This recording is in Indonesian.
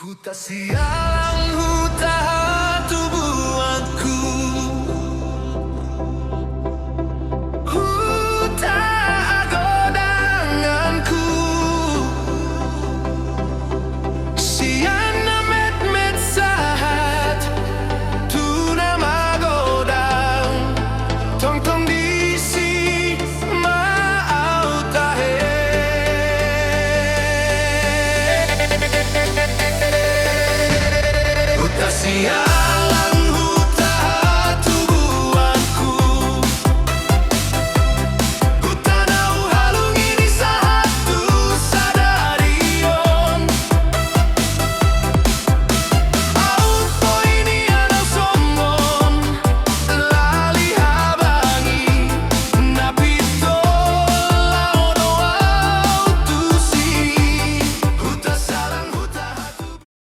Huta siang, huta tubuhanku, huta agodanganku. Siana met met sahat, tuna magodang, tong tong disi mau tahe. Huta siang.